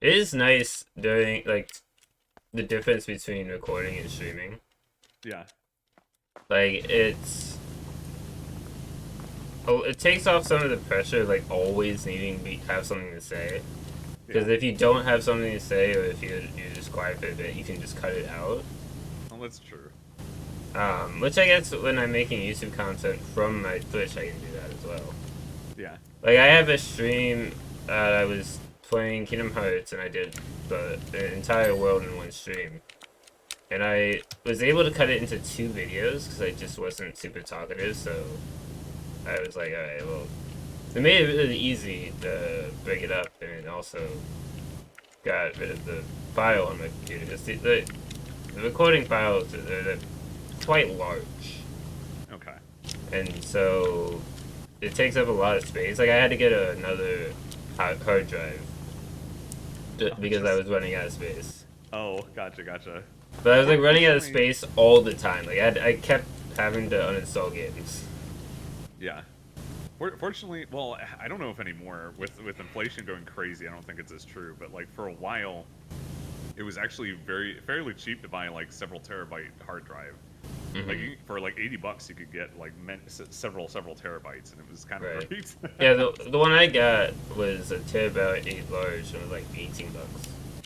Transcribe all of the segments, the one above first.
It is nice doing like the difference between recording and streaming. Yeah. Like it takes off some of the pressure of like always needing to have something to say. Because Yeah. if you don't have something to say, or if you're just quiet for a bit, you can just cut it out. Well, that's true. Which I guess when I'm making YouTube content from my Twitch, I can do that as well. Yeah. Like I have a stream that I was playing Kingdom Hearts, and I did the entire world in one stream. And I was able to cut it into two videos because I just wasn't super talkative, so I was like, alright, well, it made it really easy to break it up, and it also got rid of the file on my computer. The recording files, they're quite large, Okay. and so it takes up a lot of space. Like, I had to get another hard drive because I was running out of space. Oh, gotcha. But I was like running out of space all the time. Like I kept having to uninstall games. Yeah. Fortunately, well, I don't know if anymore with inflation going crazy. I don't think it's as true, but like for a while, it was actually fairly cheap to buy like several terabyte hard drive. Like for like $80, you could get like several terabytes, and it was kind of great. Yeah, the one I got was a terabyte 8 large, and it was like $18.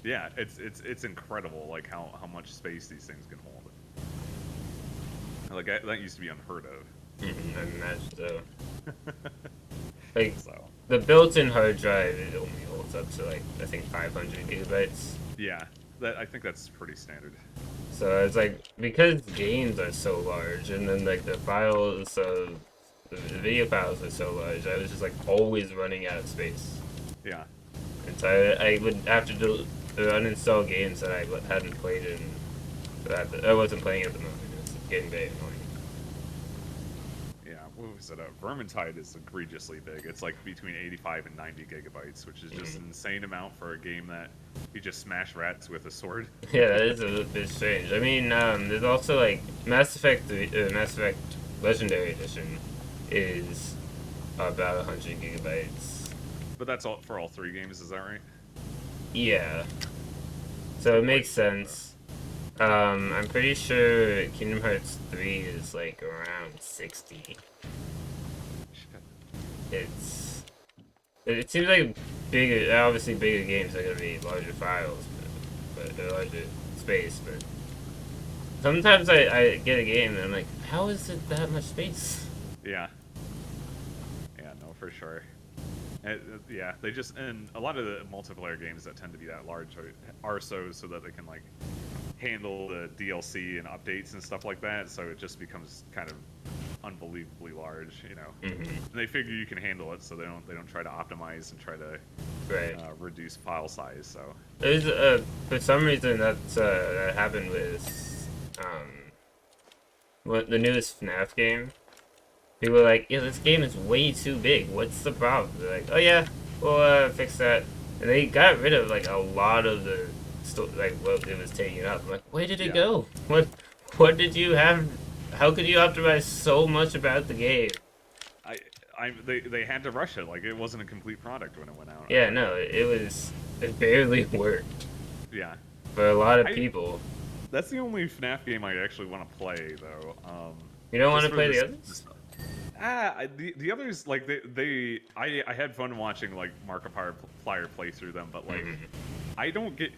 Yeah, it's incredible like how much space these things can hold. Like that used to be unheard of. I imagine so. Like So. the built-in hard drive, it only holds up to like I think 500 gigabytes. Yeah, I think that's pretty standard. So it's like because games are so large, and then like the files of the video files are so large, I was just like always running out of space. Yeah. And so I would have to uninstall games that I hadn't played in. That I wasn't playing at the moment. It was getting very annoying. Yeah, what was it? Vermintide is egregiously big. It's like between 85 and 90 gigabytes, which is just an insane amount for a game that you just smash rats with a sword. Yeah, that is a bit strange. I mean, there's also like Mass Effect Legendary Edition is about 100 gigabytes. But that's all for all three games, is that right? Yeah. So it makes sense. I'm pretty sure Kingdom Hearts 3 is like around 60. It seems like bigger, obviously bigger games are gonna be larger files, but larger space. But sometimes I get a game and I'm like, how is it that much space? Yeah. Yeah, no, for sure. Yeah, they just, and a lot of the multiplayer games that tend to be that large are so that they can like handle the DLC and updates and stuff like that. So it just becomes kind of unbelievably large, you know. And they figure you can handle it, so they don't try to optimize and try to reduce file size. So there's for some reason that happened with the newest FNAF game. People are like, yeah, this game is way too big. What's the problem? They're like, oh yeah, we'll fix that. And they got rid of like a lot of the like what it was taking up. I'm like, where did it go? What did you have? How could you optimize so much about the game? They had to rush it. Like it wasn't a complete product when it went out. Yeah, no, it barely worked. Yeah. For a lot of people. That's the only FNAF game I actually want to play, though. You don't want to play the others? The others, like I had fun watching like Markiplier play through them, but like I don't get.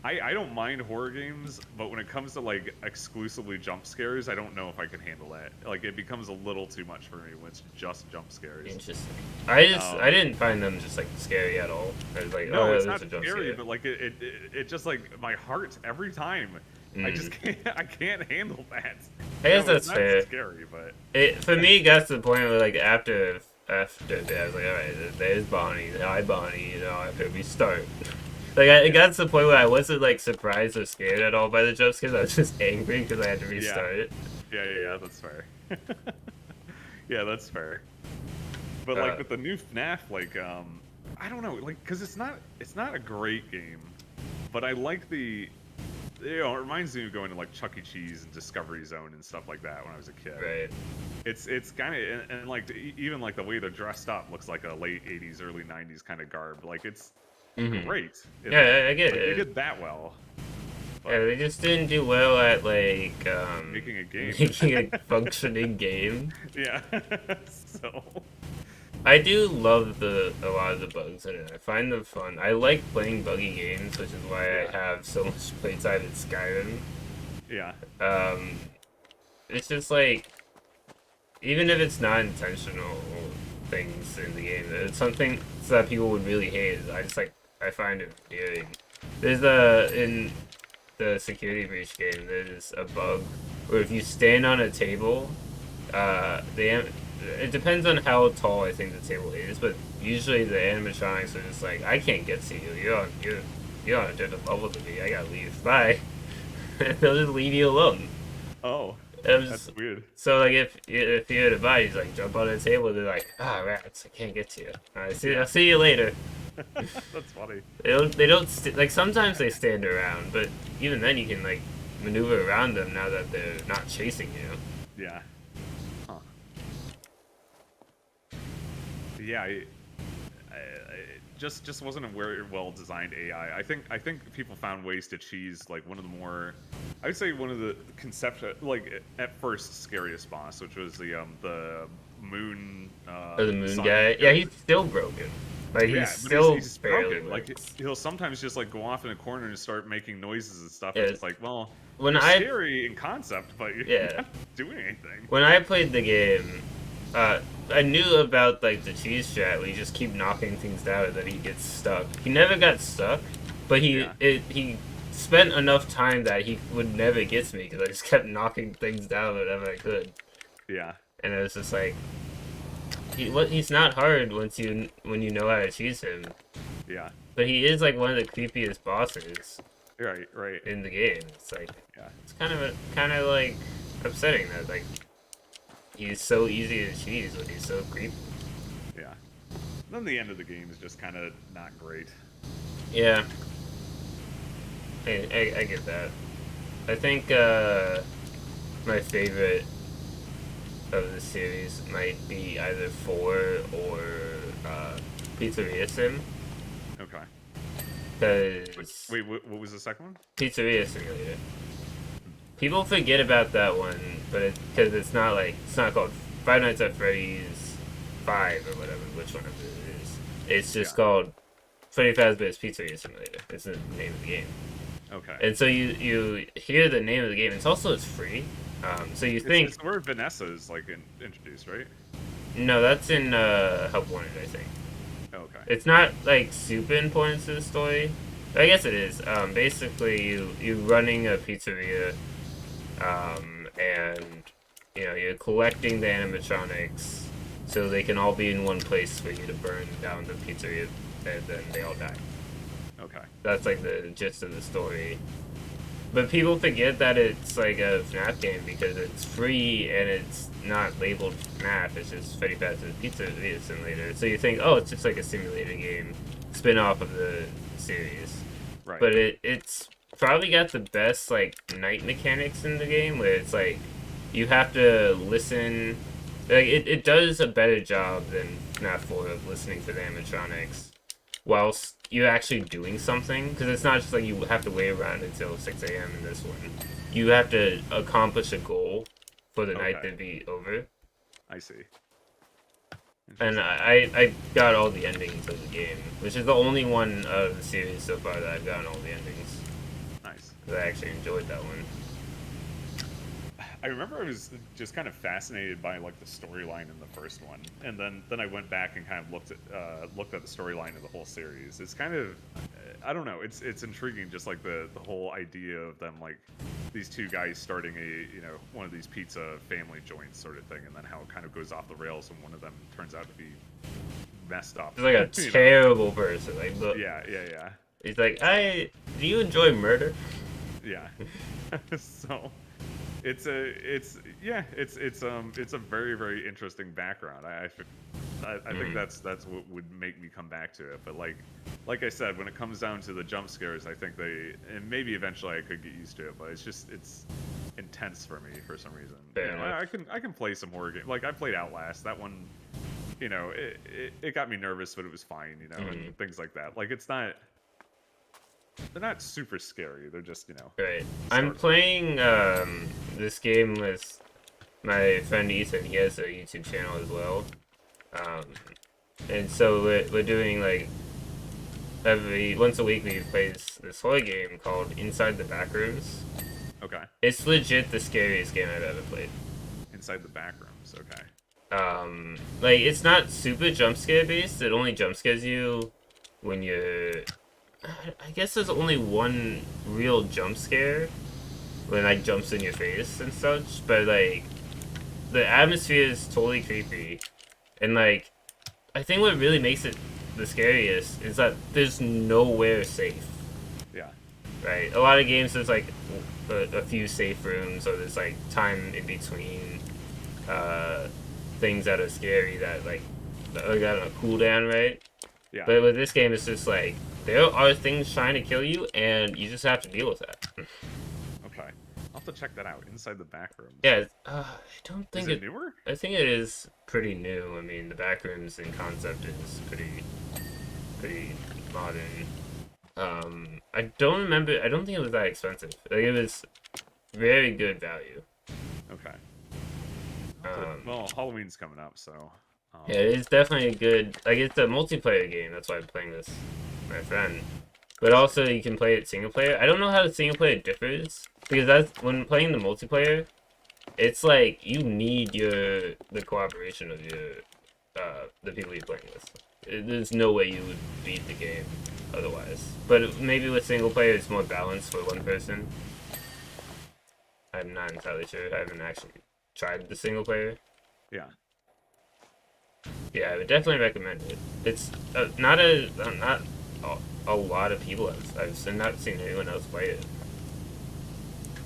I don't mind horror games, but when it comes to like exclusively jump scares, I don't know if I can handle that. Like it becomes a little too much for me when it's just jump scares. Interesting. I didn't find them just like scary at all. I was like, no, oh, it's it's not a jump scary, scare. but like it just like my heart every time. I just can't handle that. I guess that's it's fair. Not scary, but For me, it got to the point where like after that, I was like, all right, there's Bonnie, hi Bonnie, you know, after we start. Like it got to the point where I wasn't like surprised or scared at all by the jump scares. I was just angry because I had to restart it. Yeah, that's fair. Yeah, that's fair. But like with the new FNAF, like I don't know, like because it's not a great game, but I like the. You know, it reminds me of going to like Chuck E. Cheese and Discovery Zone and stuff like that when I was a kid. Right. It's kind of and like even like the way they're dressed up looks like a late '80s, early '90s kind of garb. Like it's great in Yeah, that. I get Like they it. did that well, Yeah, but they just didn't do well at like making a game. making a functioning game. Yeah. So. I do love a lot of the bugs in it. I find them fun. I like playing buggy games, which is why I Yeah. have so much playtime in Skyrim. Yeah. Um, it's just like even if it's not intentional things in the game, it's something that people would really hate. I find it endearing. There's in the security breach game, there's a bug where if you stand on a table, it depends on how tall I think the table is, but usually the animatronics are just like, I can't get to you. You're on a different level to me. I gotta leave. Bye. They'll just leave you alone. Oh, And I'm that's just weird. so like if you're to buy, he's like jump on the table. They're like, rats, I can't get to you. Yeah. I'll see you later. That's funny. Like sometimes they stand around, but even then you can like maneuver around them now that they're not chasing you. Yeah. Huh. Yeah. Just wasn't a very well designed AI. I think people found ways to cheese like one of the more, I would say one of the conceptual like at first scariest boss, which was the moon Or the moon sun guy, yeah, guy. he's still broken. Like he's Yeah, but he's, still he's barely broken. Like works. he'll sometimes just like go off in a corner and start making noises and stuff. And Yeah, it's like, well, when you're I scary in concept, but you're yeah not doing anything. when I played the game, I knew about like the cheese strat where you just keep knocking things down and then he gets stuck. He never got stuck, but Yeah. he spent enough time that he would never get to me because I just kept knocking things down whenever I could, Yeah. and it was just like he's not hard when you know how to cheese him, Yeah. but he is like one of the creepiest bosses Right. Right. in the game. It's like Yeah. it's kind of like upsetting that like he's so easy to cheese when he's so creepy. Yeah. Then the end of the game is just kind of not great. Yeah, I get that. I think my favorite of the series might be either 4 or Pizzeria Sim. Okay. Because Wait, what was the second one? Pizzeria Simulator. People forget about that one, but because it's not called Five Nights at Freddy's 5 or whatever, which one of it is. It's just called Freddy Fazbear's Pizzeria Simulator. It's the name of the game. Okay. And so you hear the name of the game. It's free. So you think It's where Vanessa is like introduced, right? no, that's in Help Wanted, I think. Oh, okay. It's not like super important to the story. I guess it is. Basically, you running a pizzeria, and you're collecting the animatronics so they can all be in one place for you to burn down the pizzeria, and then they all die. Okay. That's like the gist of the story. But people forget that it's like a FNAF game because it's free and it's not labeled FNAF. It's just Freddy Fazbear's Pizzeria Simulator. So you think, oh, it's just like a simulator game, spin-off of the series. Right. But it's probably got the best like night mechanics in the game, where it's like you have to listen. Like it does a better job than FNAF 4 of listening for the animatronics, whilst you're actually doing something, because it's not just like you have to wait around until 6 a.m. in this one. You have to accomplish a goal for the night to be over. I see. And I got all the endings of the game, which is the only one of the series so far that I've gotten all the endings. Nice. Because I actually enjoyed that one. I remember I was just kind of fascinated by like the storyline in the first one, and then I went back and kind of looked at the storyline of the whole series. It's kind of I don't know. It's intriguing, just like the whole idea of them like these two guys starting one of these pizza family joints sort of thing, and then how it kind of goes off the rails when one of them turns out to be messed up. He's like a terrible person. Like Yeah. He's like, do you enjoy murder? Yeah. So. It's a very, very interesting background. I think that's what would make me come back to it. But like I said, when it comes down to the jump scares, I think and maybe eventually I could get used to it. But it's intense for me for some reason. I can play some horror games. Like I played Outlast. That one you know, it got me nervous, but it was fine, you know, and things like that. Like it's not, they're not super scary. They're just, you know. Right. I'm playing this game with my friend Ethan. He has a YouTube channel as well. And so we're doing like once a week we play this horror game called Inside the Backrooms. Okay. It's legit the scariest game I've ever played. Inside the Backrooms, okay. Like it's not super jump scare based. It only jump scares you when you're. I guess there's only one real jump scare when like jumps in your face and such. But like the atmosphere is totally creepy, and like I think what really makes it the scariest is that there's nowhere safe. Yeah. Right. A lot of games there's like a few safe rooms, or there's like time in between things that are scary that like got on a cooldown, right? Yeah. But with this game, it's just like there are things trying to kill you, and you just have to deal with that. Okay. I'll have to check that out. Inside the Backrooms. Yeah. I don't think Is it newer? I think it is pretty new. I mean, the Backrooms in concept is pretty modern. I don't remember. I don't think it was that expensive. Like it was very good value. Okay. Well, Halloween's coming up, so. Yeah, it's definitely a good. Like it's a multiplayer game. That's why I'm playing this with my friend. But also you can play it single player. I don't know how the single player differs because that's when playing the multiplayer. It's like you need the cooperation of the people you're playing with. There's no way you would beat the game otherwise. But maybe with single player, it's more balanced for one person. I'm not entirely sure. I haven't actually tried the single player. Yeah. Yeah, I would definitely recommend it. It's not a lot of people I've not seen anyone else play it.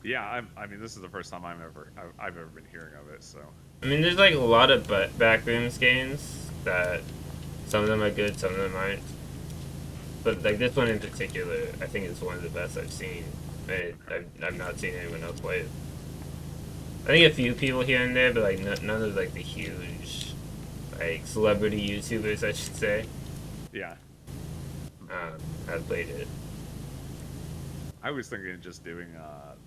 Yeah, I mean, this is the first time I've ever been hearing of it. So. I mean, there's like a lot of Backrooms games that some of them are good, some of them aren't. But like this one in particular, I think it's one of the best I've seen. I've not seen anyone else play it. I think a few people here and there, but like none of like the huge, like celebrity YouTubers, I should say. Yeah. Have played it. I was thinking of just doing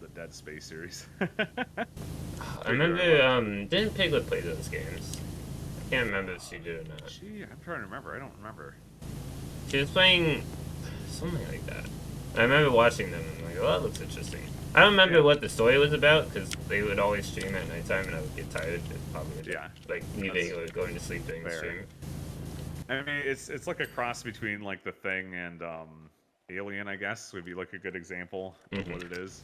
the Dead Space series. I remember didn't Piglet play those games? I can't remember if she did or not. I'm trying to remember. I don't remember. She was playing something like that. I remember watching them and I'm like, oh, that looks interesting. I don't remember what the story was about because they would always stream at nighttime and I would get tired. Probably like leaving or going to sleep during the stream. I mean, it's like a cross between like The Thing and Alien, I guess, would be like a good example of what it is.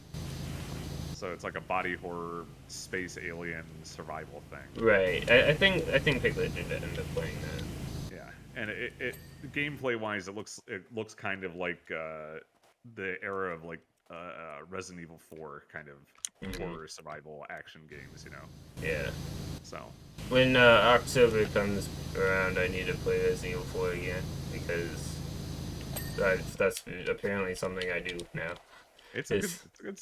So it's like a body horror space alien survival thing. Right. I think Piglet did end up playing that. Yeah, and it gameplay wise, it looks kind of like the era of like Resident Evil 4 kind of horror survival action games, you know. Yeah. So. When October comes around, I need to play Resident Evil 4 again because that's apparently something I do now. It's a good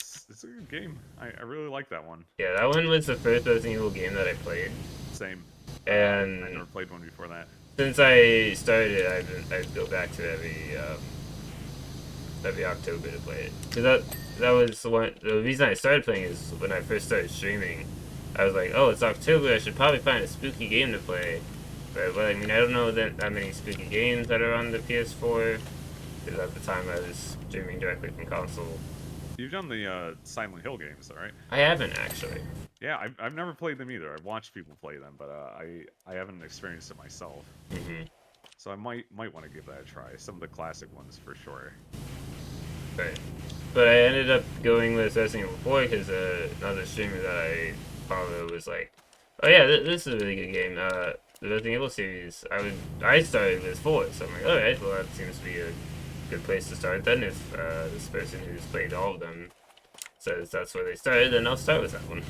game. I really like that one. Yeah, that one was the first Resident Evil game that I played. Same. And I never played one before that. Since I started it, I go back to every October to play it. Because that was the reason I started playing is when I first started streaming. I was like, oh, it's October, I should probably find a spooky game to play. But I mean, I don't know that many spooky games that are on the PS4. Because at the time I was streaming directly from console. You've done the Silent Hill games, though, right? I haven't, actually. Yeah, I've never played them either. I've watched people play them, but I haven't experienced it myself. So I might want to give that a try. Some of the classic ones, for sure. Right. But I ended up going with Resident Evil 4 because another streamer that I followed was like, oh yeah, this is a really good game. The Resident Evil series, I started with 4, so I'm like, alright, well that seems to be a good place to start then if this person who's played all of them says that's where they started, then I'll start with that one.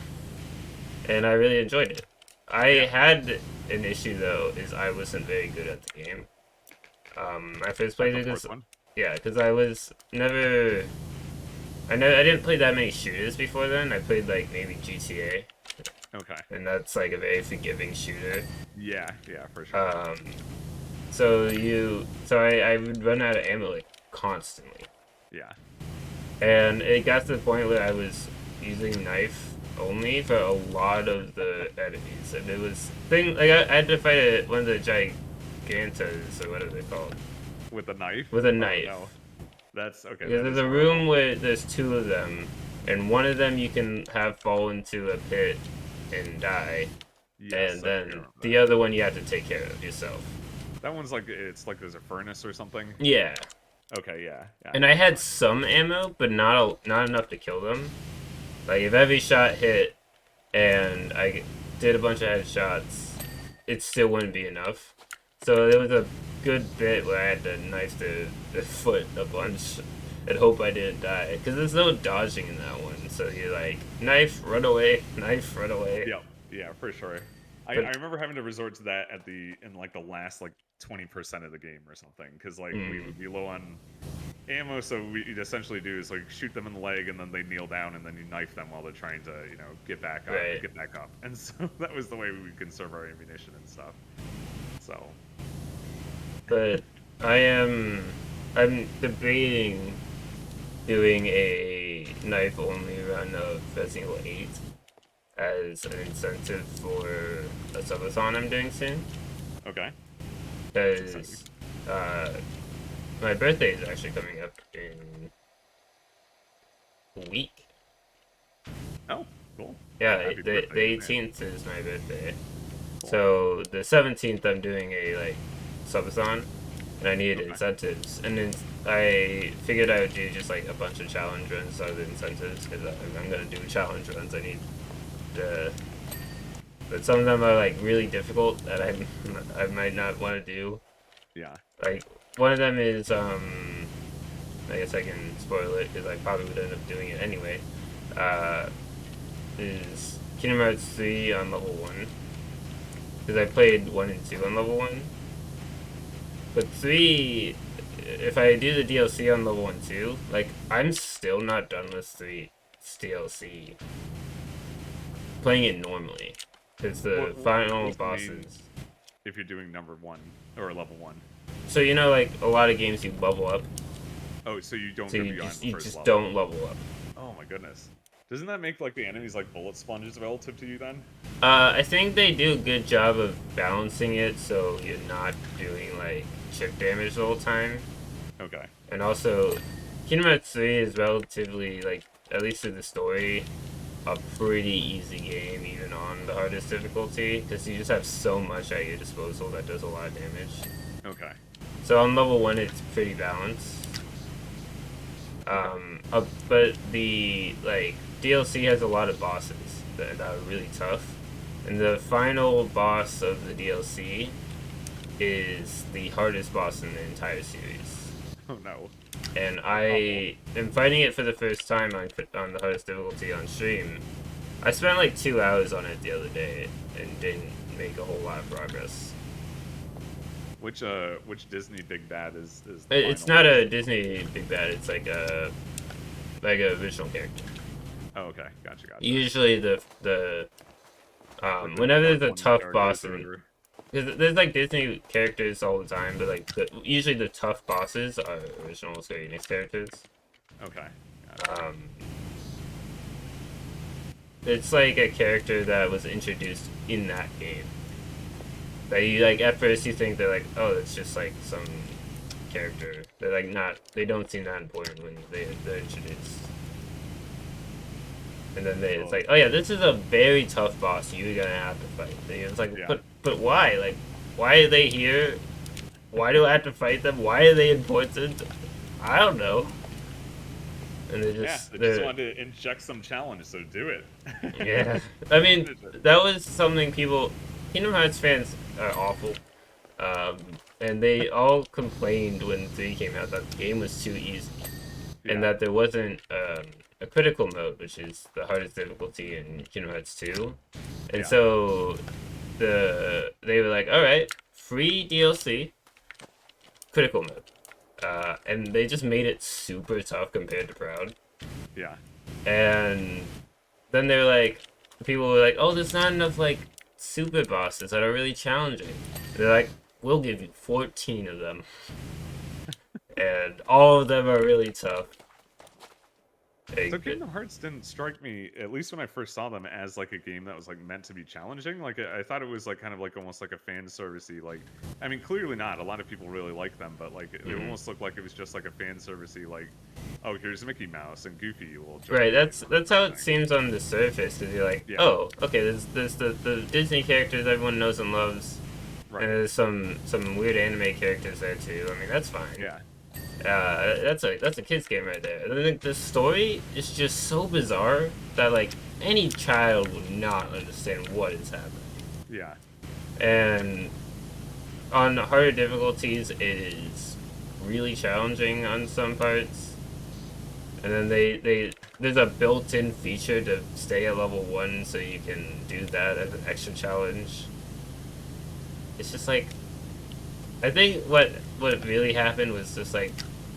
And I really enjoyed it. I had an issue though, is I wasn't very good at the game. I first played it because I was never... I didn't play that many shooters before then. I played like maybe GTA. Okay. and that's like a very forgiving shooter. Yeah, for sure. So I would run out of ammo like constantly, Yeah. and it got to the point where I was using knife only for a lot of the enemies, and it was like I had to fight one of the gigantas or whatever they're called With a knife? with a Oh knife. no. That's okay. Because That there's is a horrible. room where there's two of them, and one of them you can have fall into a pit and die, Yes, and I think I then remember the that. other one you have to take care of yourself. That one's like it's like there's a furnace or something. Yeah, Okay, yeah, I and know I what you're had talking some ammo, but not enough to kill them. Like if every shot hit and I did a bunch of headshots, it still wouldn't be enough. So there was a good bit where I had to knife the foot a bunch and hope I didn't die. Because there's no dodging in that one. So you're like, knife, run away, knife, run away. Yep. Yeah, for sure. I But, remember having to resort to that in like the last like 20% of the game or something because like we mm, would be low on ammo, so we'd essentially do is like shoot them in the leg and then they kneel down and then you knife them while they're trying to right. get back up, and so that was the way we would conserve our ammunition and stuff. So But I'm debating doing a knife only run of Resident Evil 8 as an incentive for a subathon I'm doing soon. okay, that's exciting. Because my birthday is actually coming up in a week. Oh, cool. Well, Yeah, happy the birthday in advance. 18th is my birthday. Cool. So the 17th I'm doing a like subathon, and I needed Okay. incentives. And then I figured I would do just like a bunch of challenge runs out of the incentives because I'm gonna do challenge runs. I need the, but some of them are like really difficult that I might not want to do. Yeah. Like one of them is I guess I can spoil it because I probably would end up doing it anyway. Uh, is Kingdom Hearts 3 on level 1 because I played 1 and 2 on level 1. But 3, if I do the DLC on level 1 too, like I'm still not done with 3 DLC. Playing it normally. It's the What final does it mean bosses. if you're doing number one or level one? So you know, like a lot of games you level up, Oh, so you don't so go you beyond just the you first just level. don't level up. Oh my goodness. Doesn't that make like the enemies like bullet sponges relative to you then? I think they do a good job of balancing it so you're not doing like chip damage the whole time. Okay. And also, Kingdom Hearts 3 is relatively, like, at least in the story, a pretty easy game, even on the hardest difficulty, because you just have so much at your disposal that does a lot of damage. Okay. So on level 1, it's pretty balanced. Okay. But the, like, DLC has a lot of bosses that are really tough. And the final boss of the DLC is the hardest boss in the entire series. Oh no. And That's awful. I am fighting it for the first time on the hardest difficulty on stream. I spent like 2 hours on it the other day and didn't make a whole lot of progress. Which Disney big bad is the It's final not boss? a Disney big bad. It's like a original character. Oh, okay. Gotcha. Usually the Like the whenever Dark there's a One tough characters boss or in, whatever. because there's like Disney characters all the time, but like usually the tough bosses are original Square Enix characters. Okay. Gotcha. Um, it's like a character that was introduced in that game. That you like at first you think they're like, oh, it's just like some character. They're like not. They don't seem that important when they're introduced. And then it's Oh, like, oh yeah, this is a very tough boss. You're gonna have to fight. And it's like, yeah. but why? Like, why are they here? Why do I have to fight them? Why are they important? I don't know. And they're Yeah, just they just they're wanted to inject some challenge, so do it. yeah. I mean, Finish it. that was something people. Kingdom Hearts fans are awful. And they all complained when 3 came out that the game was too easy. And Yeah. that there wasn't a critical mode, which is the hardest difficulty in Kingdom Hearts 2. And Yeah. so they were like, alright, free DLC, critical mode. And they just made it super tough compared to Proud. Yeah. And then they were like, people were like, oh, there's not enough, like, super bosses that are really challenging. They're like, we'll give you 14 of them. And all of them are really tough. So Kingdom Hearts didn't strike me, at least when I first saw them, as like a game that was like meant to be challenging. Like I thought it was like kind of like almost like a fan servicey. Like, I mean, clearly not. A lot of people really like them, but like it almost looked like it was just like a fan servicey. Like, oh, here's Mickey Mouse and Goofy will. Right. That's how it seems on the surface. Is you're like, oh, okay, there's the Disney characters everyone knows and loves, and there's some weird anime characters there too. I mean, that's fine. Yeah. That's a kid's game right there. I think the story is just so bizarre that like any child would not understand what is happening. Yeah. And on harder difficulties, it is really challenging on some parts. And then there's a built-in feature to stay at level 1, so you can do that as an extra challenge. It's just like, I think what really happened was just like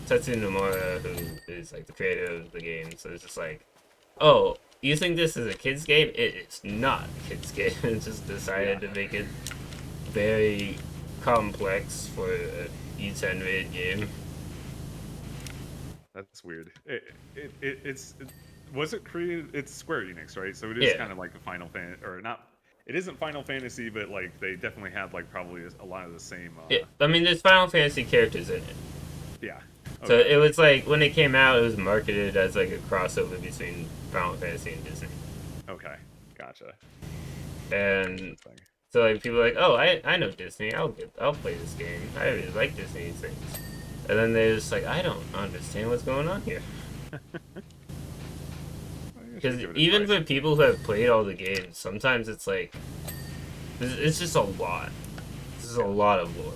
Tetsuya Nomura, who is like the creator of the game, so it's just like, oh, you think this is a kid's game? It is not a kid's game. It just decided to make it very complex for a E10 rated game. That's weird. Was it created? It's Square Enix, right? So it is kind of like a Final Fantasy, or not. It isn't Final Fantasy, but like they definitely had like probably a lot of the same. Yeah, I mean, there's Final Fantasy characters in it. Yeah. Okay. So it was like when it came out, it was marketed as like a crossover between Final Fantasy and Disney. Okay, gotcha. And so like people are like, oh, I know Disney. I'll play this game. I really like Disney things. And then they're just like, I don't understand what's going on here. Because even for people who have played all the games, sometimes it's like, it's just a lot. This is a lot of lore.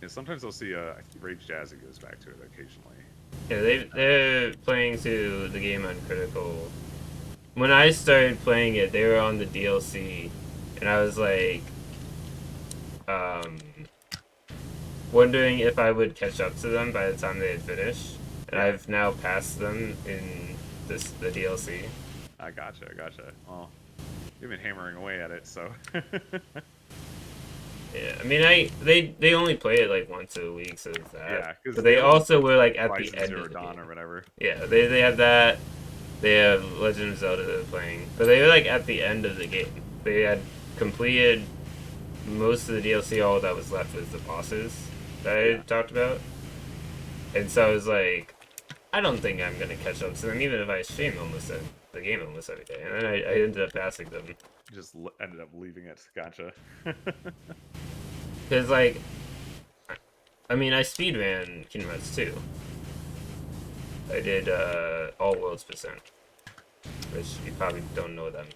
Yeah, sometimes I'll see, I think Rage Jazzy goes back to it occasionally. Yeah, they're playing through the game on Critical. When I started playing it, they were on the DLC, and I was like, wondering if I would catch up to them by the time they had finished. And I've now passed them in the DLC. I gotcha. Well, you've been hammering away at it, so. Yeah, I mean, they only play it like once a week, so it's that. Yeah, but they also were like at Horizon the end Zero of the Dawn game. or whatever. Yeah, they have that. They have Legend of Zelda they're playing, but they were like at the end of the game. They had completed most of the DLC. All that was left was the bosses that I talked about. And so I was like, I don't think I'm gonna catch up to them, even if I stream the game almost every day. And then I ended up passing them. Just ended up leaving it. Gotcha. Because, like, I mean, I speedran Kingdom Hearts 2. I did all worlds percent, which you probably don't know what that means.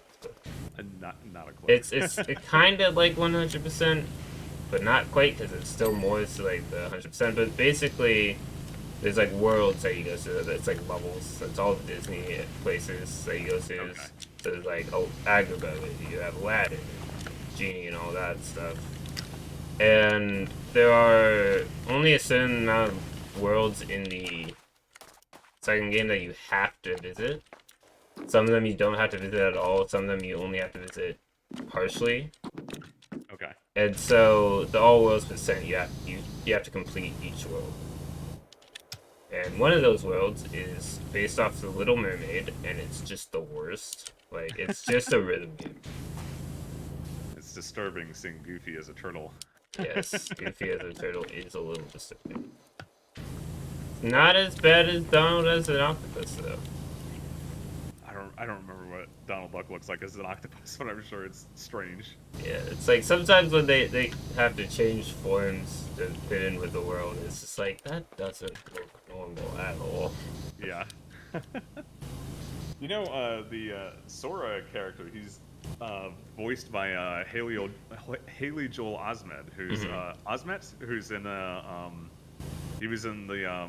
But not a clue. it's kind of like 100%, but not quite, because it's still more to like the 100%. But basically, there's like worlds that you go to. It's like levels. It's all the Disney places that you go to. Okay. So there's like Agrabah, you have Aladdin, Genie, and all that stuff. And there are only a certain amount of worlds in the second game that you have to visit. Some of them you don't have to visit at all. Some of them you only have to visit partially. Okay. And so the all worlds percent, you have to complete each world. And one of those worlds is based off The Little Mermaid, and it's just the worst. Like, it's just a rhythm game. It's disturbing seeing Goofy as a turtle. Yes, Goofy as a turtle is a little disturbing. Not as bad as Donald as an octopus, though. I don't remember what Donald Duck looks like as an octopus, but I'm sure it's strange. Yeah, it's like sometimes when they have to change forms to fit in with the world, it's just like, that doesn't look normal at all. Yeah. You know, the Sora character, he's voiced by Haley Joel Osment, who's Osment, who's in he was in the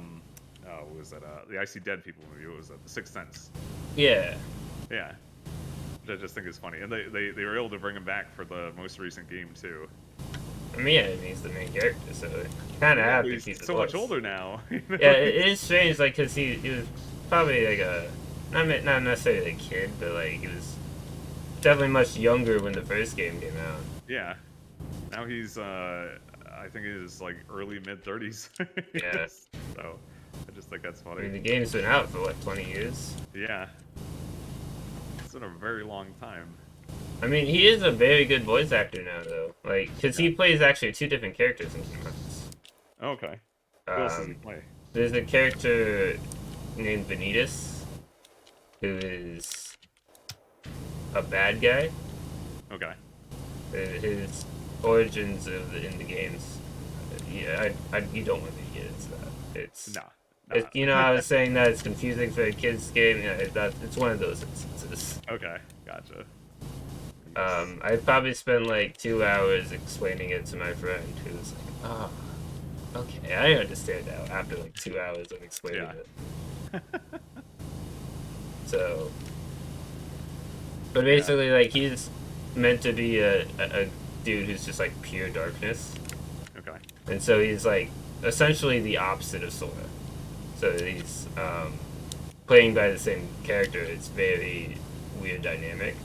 what was that? The I See Dead People movie. What was that? The Sixth Sense. Yeah. Yeah. Which I just think is funny, and they were able to bring him back for the most recent game too. I mean, yeah, he's the main character, so kind of happy he's so much older now. Yeah, it is strange, like, because he was probably like not necessarily a kid, but like he was definitely much younger when the first game came out. Yeah. Now he's I think he's like early mid-30s. Yeah. So I just think that's I funny. mean, the game's been out for what, 20 years? Yeah. It's been a very long time. I mean, he is a very good voice actor now, though. Like, because Yeah. he plays actually two different characters in Kingdom Hearts. Okay. Who else does he play? There's a character named Vanitas, who is a bad guy. Okay. His origins in the games. Yeah, you don't want me to get into that. It's No. you know, I was saying that it's confusing for a kids game. Yeah, it's one of those instances. Okay. Gotcha. I probably spent like 2 hours explaining it to my friend, who was like, "Oh, okay, I understand now." After like 2 hours of explaining it. So, but basically, like he's meant to be a dude who's just like pure darkness. Okay. And so he's like essentially the opposite of Sora. So he's playing by the same character. It's very weird dynamic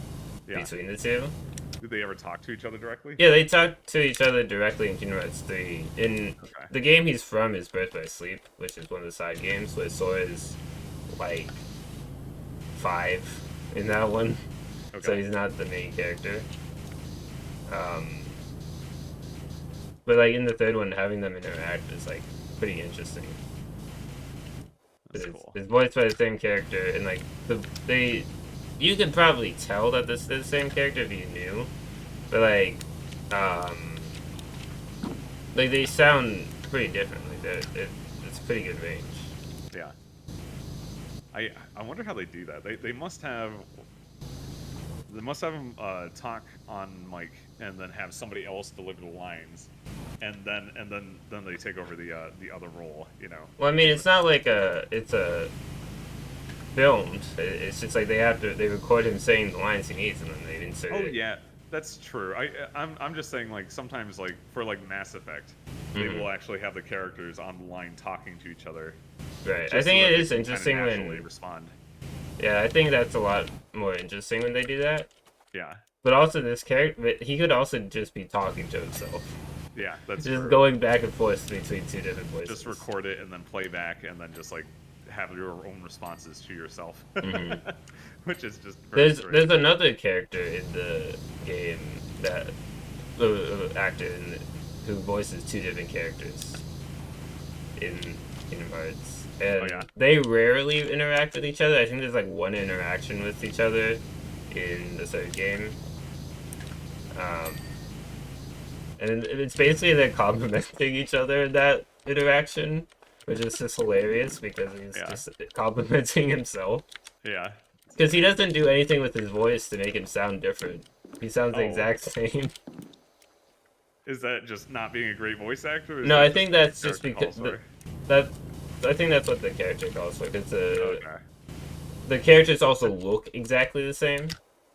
between the two. Did they ever talk to each other directly? Yeah, they talk to each other directly in Kingdom Hearts 3. In the game he's from is Birth by Sleep, which is one of the side games, where Sora is like 5 in that one. Okay. So he's not the main character. But like in the third one, having them interact is like pretty interesting. That's cool. It's voiced by the same character, and like you could probably tell that this is the same character if you knew, but like they sound pretty differently. It's a pretty good range. Yeah. I wonder how they do that. They must have them talk on mic and then have somebody else deliver the lines, and then they take over the other role. You know. Well, I mean, it's not like it's a filmed. It's just like they record him saying the lines he needs and then they insert it. Oh yeah, that's true. I'm just saying, like, sometimes, like, for like Mass Effect, they will actually have the characters on the line talking to each other. Right. I think it is interesting when they respond. Yeah, I think that's a lot more interesting when they do that. Yeah. But also this character, he could also just be talking to himself. Yeah, that's just true. Going back and forth between two different voices. Just record it and then play back and then just like have your own responses to yourself, which is just there's another character in the game that actor who voices two different characters in Kingdom Hearts, and they rarely interact with each other. I think there's like one interaction with each other in the third game, and it's basically they're complimenting each other in that interaction, which is just hilarious because he's just complimenting himself. Yeah. Because he doesn't do anything with his voice to make him sound different. He sounds the exact same. Is that just not being a great voice actor? No, I think that's just because I think that's what the character calls for. Because the characters also look exactly the same.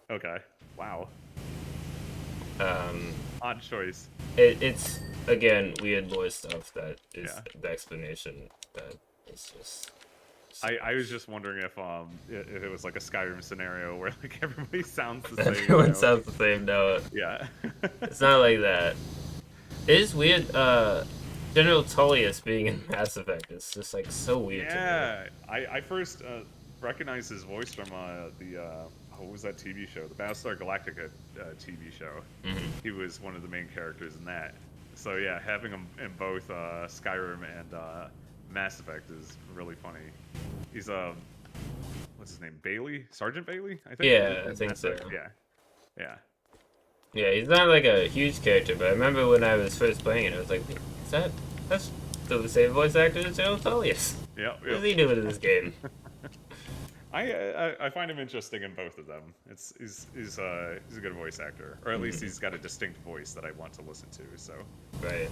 Okay. Wow. Odd choice. It's again weird lore stuff that is the explanation that it's just. I was just wondering if it was like a Skyrim scenario where like everybody sounds the same. Everyone sounds the same. No. Yeah. It's not like that. It is weird. General Tullius being in Mass Effect is just like so weird. Yeah. To me. I first recognized his voice from what was that TV show? The Battlestar Galactica TV show. He was one of the main characters in that. So yeah, having him in both Skyrim and Mass Effect is really funny. He's what's his name? Bailey? Sergeant Bailey? I think. Yeah, I think so. Yeah. Yeah. Yeah, he's not like a huge character, but I remember when I was first playing it, I was like, that's the same voice actor as General Tullius. Yeah. What is he doing in this game? I find him interesting in both of them. He's a good voice actor, or at least he's got a distinct voice that I want to listen to. So. Right.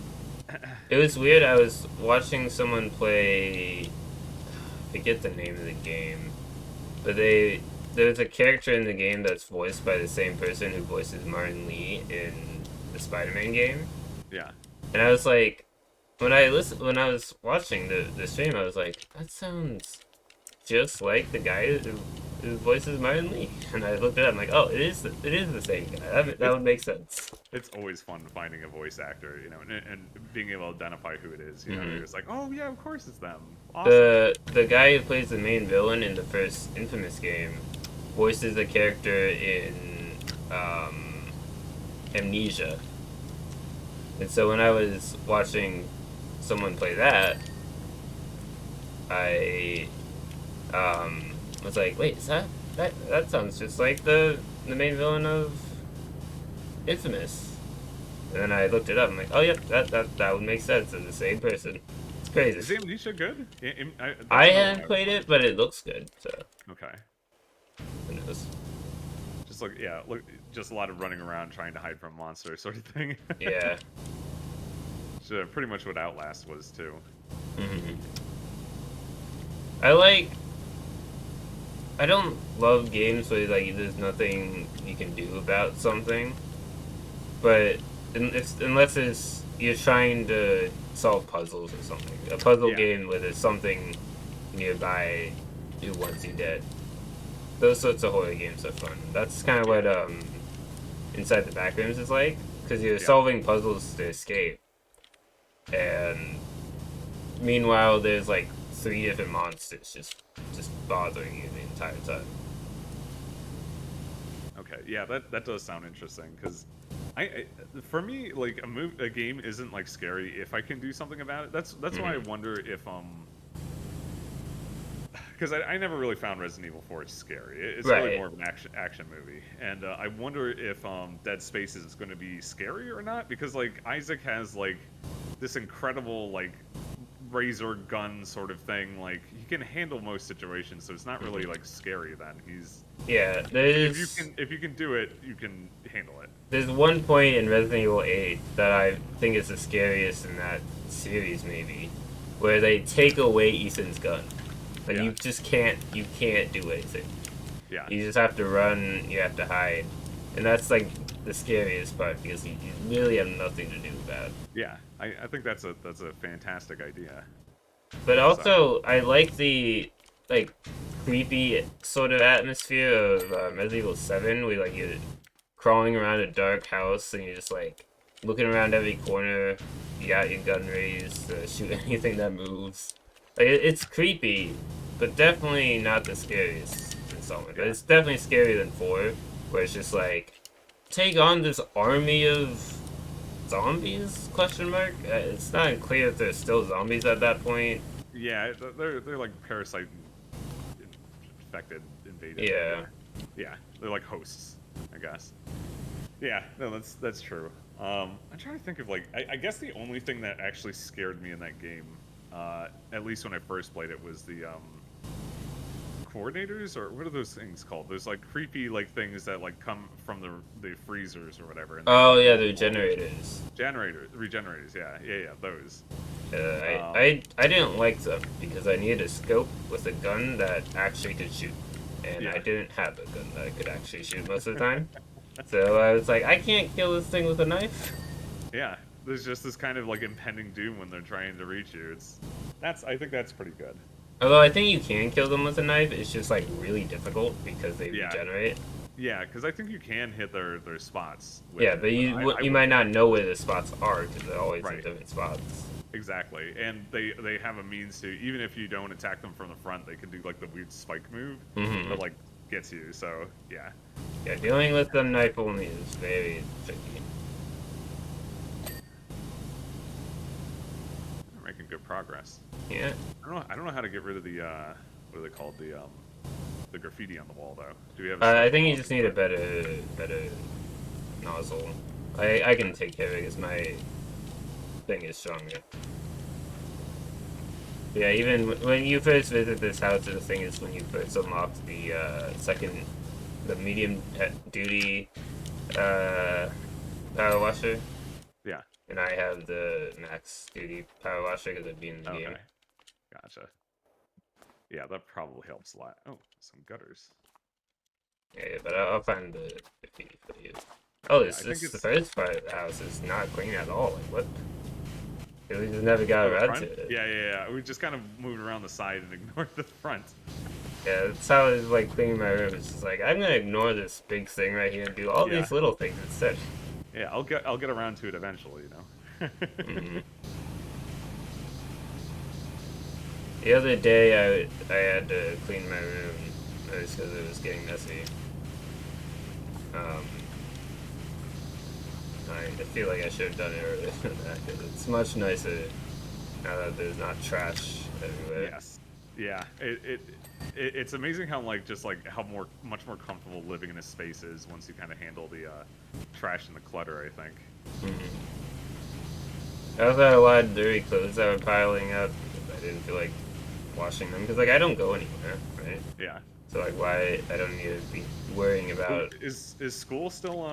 It was weird. I was watching someone play. I forget the name of the game, but there's a character in the game that's voiced by the same person who voices Martin Lee in the Spider-Man game. Yeah. And I was like, when I was watching the stream, I was like, that sounds just like the guy who his voice is Martin Lee. And I looked it up. I'm like, oh, it is the same guy. That would make sense. It's always fun finding a voice actor, you know, and being able to identify who it is. You know, Mhm. you're just like, oh yeah, of course it's them. Awesome. The guy who plays the main villain in the first Infamous game voices a character in Amnesia. And so when I was watching someone play that, I was like, wait, is that sounds just like the main villain of Infamous. And then I looked it up. I'm like, oh yep, that would make sense. They're the same person. It's crazy. Is Amnesia good? I haven't played it, but it looks good. So Okay. who knows? Just like yeah, look, just a lot of running around trying to hide from monsters, sort of thing. Yeah. So pretty much what Outlast was too. Mm-hmm. I don't love games where like there's nothing you can do about something, but unless it's you're trying to solve puzzles or something, a puzzle Yeah. game where there's something nearby who wants you dead. Those sorts of horror games are fun. That's kind of what Inside the Backrooms is like, because you're solving puzzles to escape, and meanwhile there's like 3 different monsters just bothering you the entire time. Okay, yeah, that does sound interesting because I for me like a game isn't like scary if I can do something about it. That's why I wonder if because I never really found Resident Evil 4 scary. It's really Right. more of an action movie, and I wonder if Dead Space is going to be scary or not because like Isaac has like this incredible like razor gun sort of thing. Like he can handle most situations, so it's not really like scary. Then he's Yeah, if you can do it, you can handle it. there's one point in Resident Evil 8 that I think is the scariest in that series maybe, where they take away Ethan's gun. Like Yeah. you can't do anything. Yeah. You just have to run, you have to hide. And that's like the scariest part because you really have nothing to do about it. Yeah, I think that's a fantastic idea. But also, I like the like creepy sort of atmosphere of Resident Evil 7, where like you're crawling around a dark house and you're just like looking around every corner. You got your gun raised to shoot anything that moves. Like it's creepy, but definitely not the scariest installment. But it's definitely scarier than 4, where it's just like take on this army of zombies? Question mark. It's not clear if there's still zombies at that point. Yeah, they're like parasite infected, invaded. Yeah. Yeah, they're like hosts, I guess. Yeah, no, that's true. I'm trying to think of like I guess the only thing that actually scared me in that game, at least when I first played it, was the coordinators, or what are those things called? There's like creepy like things that like come from the freezers or whatever. And Oh yeah, they're generators. Regenerators, yeah, those. I didn't like them because I needed a scope with a gun that actually could shoot, and I didn't have a gun that could actually shoot most of the time. So I was like, I can't kill this thing with a knife. Yeah, there's just this kind of like impending doom when they're trying to reach you. I think that's pretty good. Although I think you can kill them with a knife, it's just like really difficult because they regenerate. Yeah, because I think you can hit their spots. Yeah, but you might not know where the spots are because they're always in different spots. Exactly, and they have a means to, even if you don't attack them from the front, they can do like the weird spike move that like gets you. So yeah. Yeah, dealing with the knife only is very tricky. We're making good progress. Yeah. I don't know how to get rid of the what are they called, the graffiti on the wall though. Do we have? I think you just need a better nozzle. I can take care of it because my thing is stronger. Yeah, even when you first visit this house, the thing is when you first unlock the the medium duty power washer. Yeah. And I have the max duty power washer because I've been in the game. Gotcha. Yeah, that probably helps a lot. Oh, some gutters. Yeah, but I'll find the graffiti for you. Oh, this is the first part of the house is not clean at all. Like, what? We just never got around to it. Yeah. We just kind of moved around the side and ignored the front. Yeah, that's how it's like cleaning my room. It's just like I'm gonna ignore this big thing right here and do all Yeah. these little things instead. Yeah, I'll get around to it eventually, you know. Hmm. The other day, I had to clean my room just because it was getting messy. Um, I feel like I should have done it earlier than that because it's much nicer now that there's not trash everywhere. Yes. Yeah. It's amazing how like just like how much more comfortable living in a space is once you kind of handle the trash and the clutter, I think. Hmm. I also had a lot of dirty clothes that were piling up because I didn't feel like washing them because like I don't go anywhere, right? Yeah. So like why I don't need to be worrying Ooh, about. is school still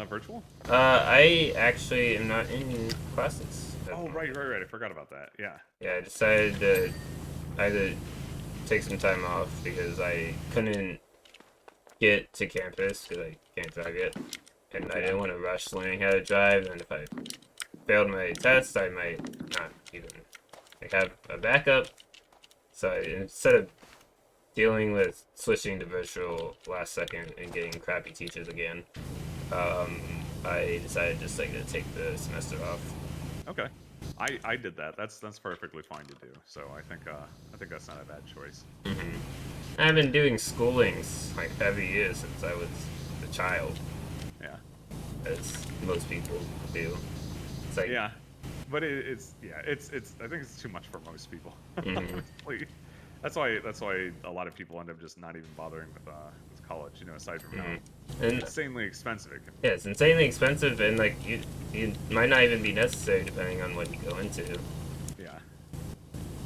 virtual? I actually am not in classes at the Oh, moment. right. I forgot about that. Yeah. Yeah, I decided to either take some time off because I couldn't get to campus because I can't drive yet, and I Yeah. didn't want to rush learning how to drive. And if I failed my test, I might not even like have a backup. So instead of dealing with switching to virtual last second and getting crappy teachers again, um, I decided just like to take the semester off. Okay. I did that. That's perfectly fine to do. So I think that's not a bad choice. Hmm. I've been doing schoolings like every year since I was a child, Yeah. as most people do. It's like, Yeah. But it's yeah, it's I think it's too much for most people. mhm, Honestly. That's why a lot of people end up just not even bothering with college, you know, aside from how mhm. And insanely expensive it can yeah, it's insanely expensive, and like you might not even be necessary depending on what you go into. be. Yeah.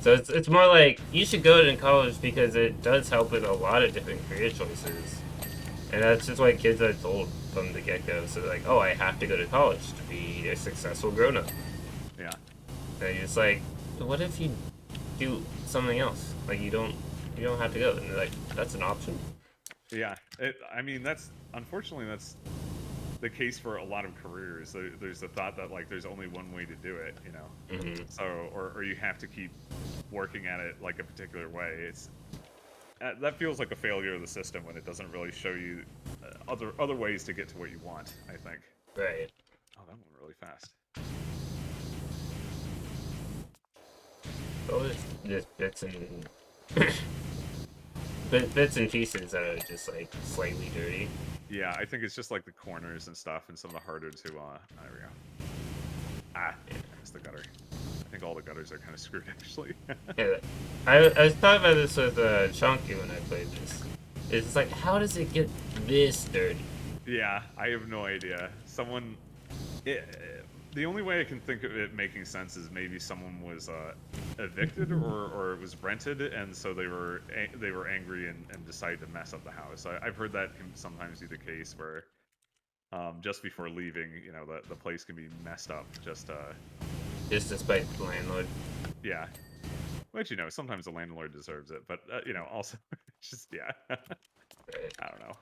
So it's more like you should go to college because it does help with a lot of different career choices, and that's just what kids are told from the get go. So like, oh, I have to go to college to be a successful grown up. Yeah. And you're just like, what if you do something else? Like you don't have to go. And they're like, that's an option. Yeah. I mean, that's unfortunately that's the case for a lot of careers. There's the thought that like there's only one way to do it, you know. Hmm. So or you have to keep working at it like a particular way. It's that feels like a failure of the system when it doesn't really show you other ways to get to what you want, I think. Right. Oh, that went really fast. So there's just bits and pieces that are just like slightly dirty. Yeah, I think it's just like the corners and stuff and some of the harder to there we go. Ah, I missed the gutter. I think all the gutters are kind of screwed actually. Yeah, I was talking about this with Chunky when I played this. It's like, how does it get this dirty? Yeah, I have no idea. Someone it, the only way I can think of it making sense is maybe someone was evicted or it was rented, and so they were angry and decided to mess up the house. I've heard that can sometimes be the case where just before leaving, you know, the place can be messed up. Just Just despite the landlord. yeah, which you know sometimes the landlord deserves it, but you know also just yeah, Right? I don't know.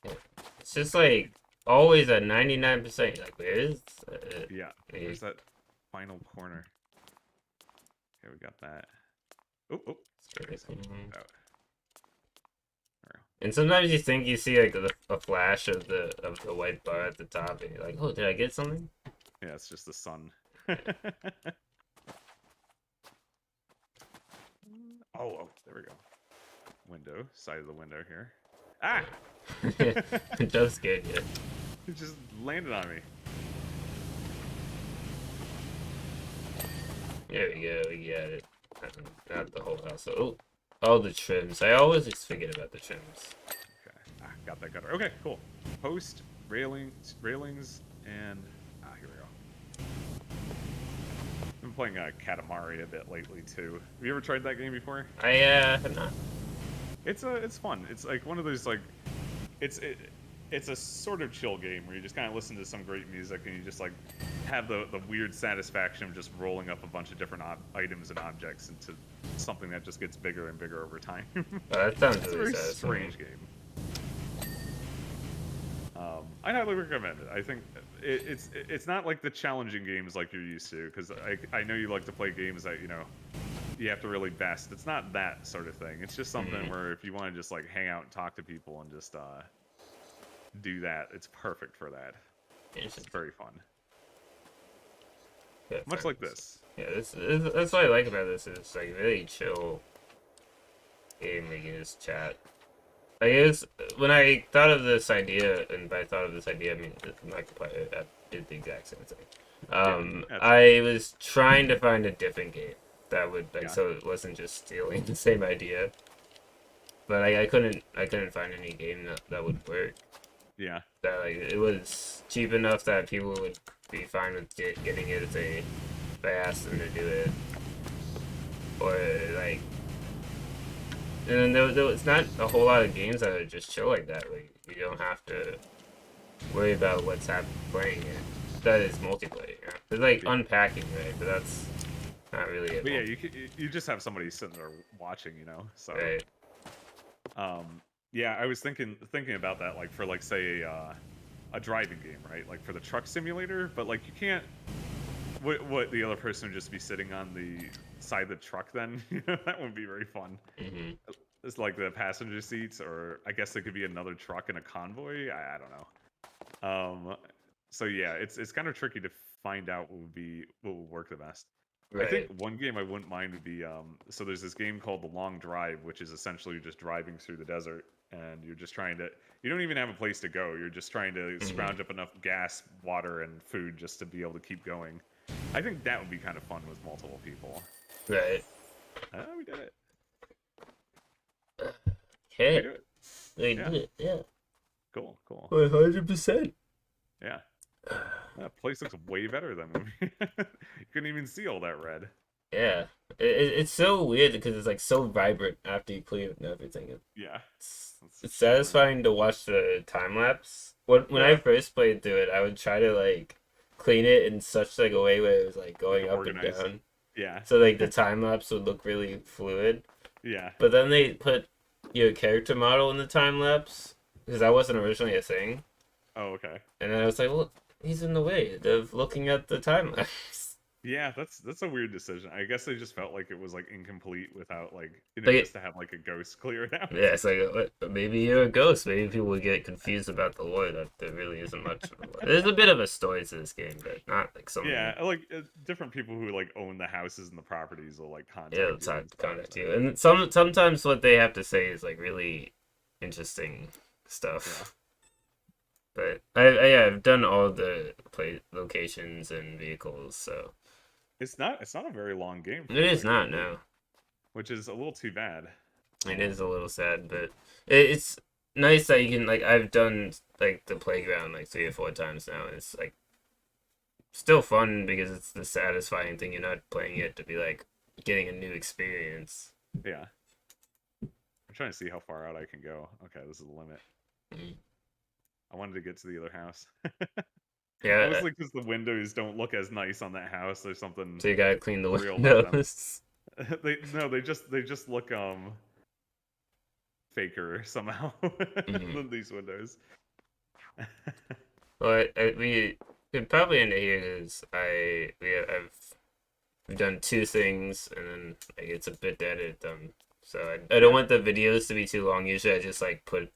Yeah. It's just like always at 99%. Like, where is Yeah, the where's that final corner? Okay, we got that. Oh, oh, sorry, space? Mhm. oh, And sometimes you think you see like a flash of the white bar at the top, and you're like, oh, did I get something? yeah, it's just the sun. Oh, there we go. Window, side of the window here. Ah! It does scare you. It just landed on me. There we go. We got it. Not the whole house. Oh, all the trims. I always just forget about the trims. Okay, got that gutter. Okay, cool. Post, railings, and here we go. I've been playing Katamari a bit lately too. Have you ever tried that game before? I have not. It's fun. It's like one of those like, it's it's a sort of chill game where you just kind of listen to some great music and you just like have the weird satisfaction of just rolling up a bunch of different items and objects into something that just gets bigger and bigger over time. Oh, that sounds It's a really very satisfying. strange game. I'd highly recommend it. I think it's not like the challenging games like you're used to, because I know you like to play games that, you know, you have to really vest. It's not that sort of thing. It's just something Mm-hmm. where if you want to just like hang out and talk to people and just do that, it's perfect for that. It's very fun. Yeah, Much like this. yeah, that's what I like about this. It's like really chill game. Like you just chat. I guess when I thought of this idea, and by thought of this idea, I mean Markiplier did the exact same thing. Yeah, that's I was trying to find a different game that would like yeah, so it wasn't just stealing the same idea. But I couldn't find any game that would work. yeah. That like it was cheap enough that people would be fine with getting it if I asked them to do it, or like. And then there was not a whole lot of games that are just chill like that. Like you don't have to worry about what's playing it. That is multiplayer. You know? It's like Yeah. unpacking, right? But that's not really it. But yeah, you just have somebody sitting there watching, you know. So Right. yeah, I was thinking about that, like for like say a driving game, right? Like for the truck simulator, but like you can't. What the other person would just be sitting on the side of the truck then? You know, that wouldn't be very fun. Mm-hmm. It's like the passenger seats, or I guess it could be another truck in a convoy. I don't know. So yeah, it's kind of tricky to find out what would work the best. I think Right. one game I wouldn't mind would be so there's this game called The Long Drive, which is essentially just driving through the desert and you're just trying to you don't even have a place to go. You're just trying to Mm-hmm. scrounge up enough gas, water, and food just to be able to keep going. I think that would be kind of fun with multiple people. Right. We did it. Did we Okay. do it? They Yeah. did it. Yeah. Cool. Cool. 100%. Yeah. That place looks way better than when we you couldn't even see all that red. Yeah. It's so weird because it's like so vibrant after you clean it and everything. Yeah. It's That's very satisfying to watch the time lapse. When I yeah. first played through it, I would try to like clean it in such like a way where it was like Like going up and organized. down. Yeah. So like the time lapse would look really fluid. Yeah. But then they put your character model in the time lapse because that wasn't originally a thing. Oh, okay. And then I was like, well, he's in the way of looking at the time lapse. Yeah, that's a weird decision. I guess they just felt like it was like incomplete without like Like, just to have like a ghost clear it out. yeah, it's like maybe you're a ghost. Maybe people would get confused about the lore that there really isn't much of a lore. There's a bit of a story to this game, but not like some. Yeah, like different people who like own the houses and the properties will like Yeah, contact it's you hard and to stuff. contact So, you, and sometimes what they have to say is like really interesting stuff. But yeah, I've done all the play locations and vehicles, so it's not a very long game it for is like not no. which is a little too bad. It is a little sad, but it's nice that you can like I've done like the playground like 3 or 4 times now. And it's like still fun because it's the satisfying thing. You're not playing it to be like getting a new experience. Yeah. I'm trying to see how far out I can go. Okay, this is the limit. Mhm. I wanted to get to the other house. Yeah, Mostly because the windows don't look as nice on that house. There's something so you gotta clean the real about them. windows. They just look faker somehow Mhm. than these windows. Well, we could probably end it here because we've done 2 things and then like, it's a bit to edit them. So I don't want the videos to be too long. Usually I just like put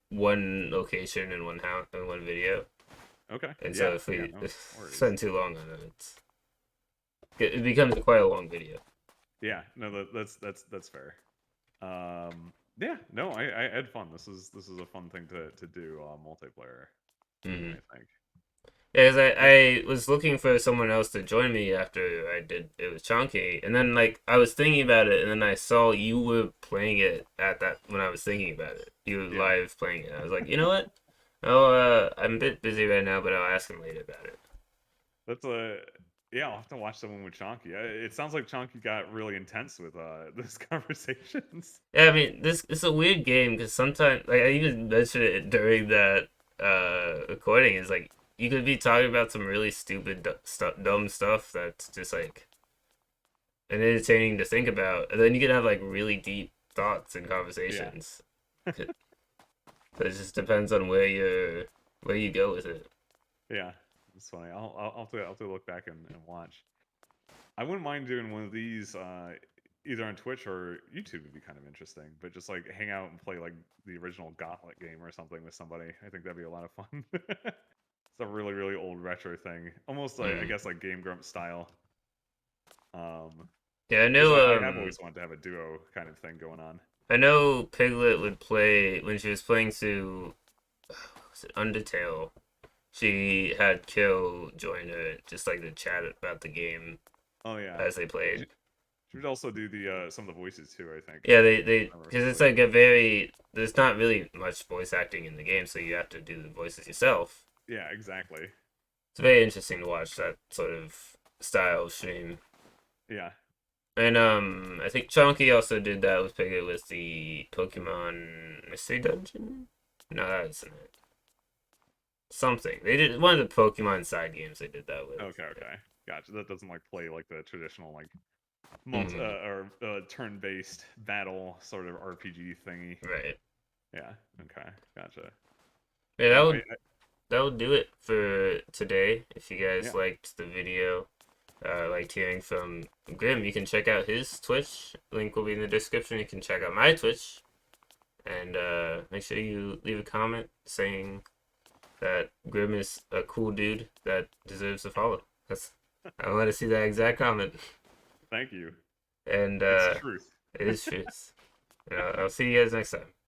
one location in one house in one video. Okay. And Yeah, so if we no worries. spend too long on it, it becomes quite a long video. Yeah, no, that's fair. Yeah, no, I had fun. This is a fun thing to do multiplayer. Mm-hmm. I think. Yeah, 'cause I was looking for someone else to join me after I did it with Chunky, and then like I was thinking about it, and then I saw you were playing it at that when I was thinking about it. You were Yeah. live playing it. I was like, you know what? Oh, I'm a bit busy right now, but I'll ask him later about it. That's a yeah. I'll have to watch someone with Chonky. It sounds like Chonky got really intense with this conversations. Yeah, I mean, this it's a weird game because sometimes, like I even mentioned it during that recording, is like you could be talking about some really stupid, dumb stuff that's just like and entertaining to think about, and then you can have like really deep thoughts and conversations. But it just depends on where you go with it. Yeah, it's funny. I'll have to look back and watch. I wouldn't mind doing one of these either on Twitch or YouTube would be kind of interesting. But just like hang out and play like the original Gauntlet game or something with somebody. I think that'd be a lot of fun. It's a really really old retro thing, almost like I Mm. guess like Game Grumps style. Um, Yeah, because I have always wanted to have a duo kind of thing going on. I know Piglet would play when she was playing through was it Undertale. She had Kill join her just like to chat about the game Oh yeah, as they she, played. she would also do the some of the voices too. I think. Yeah, If they I remember because it's correctly. like a very there's not really much voice acting in the game, so you have to do the voices yourself. Yeah, exactly. It's very interesting to watch that sort of style of stream. Yeah. And I think Chunky also did that with Piglet with the Pokemon Mystery Dungeon. No, that isn't it. Something they did one of the Pokemon side games they did that with. Okay. Okay. Gotcha. That doesn't like play like the traditional like Mm, or turn-based battle sort of RPG thingy. right. Yeah. Okay. Gotcha. Yeah, Yeah. that would do it for today. If you guys Yeah. liked the video, liked hearing from Grim, you can check out his Twitch. Link will be in the description. You can check out my Twitch, and make sure you leave a comment saying that Grim is a cool dude that deserves a follow. That's I want to see that exact comment, Thank you. and It's truth. it is truth. I'll see you guys next time.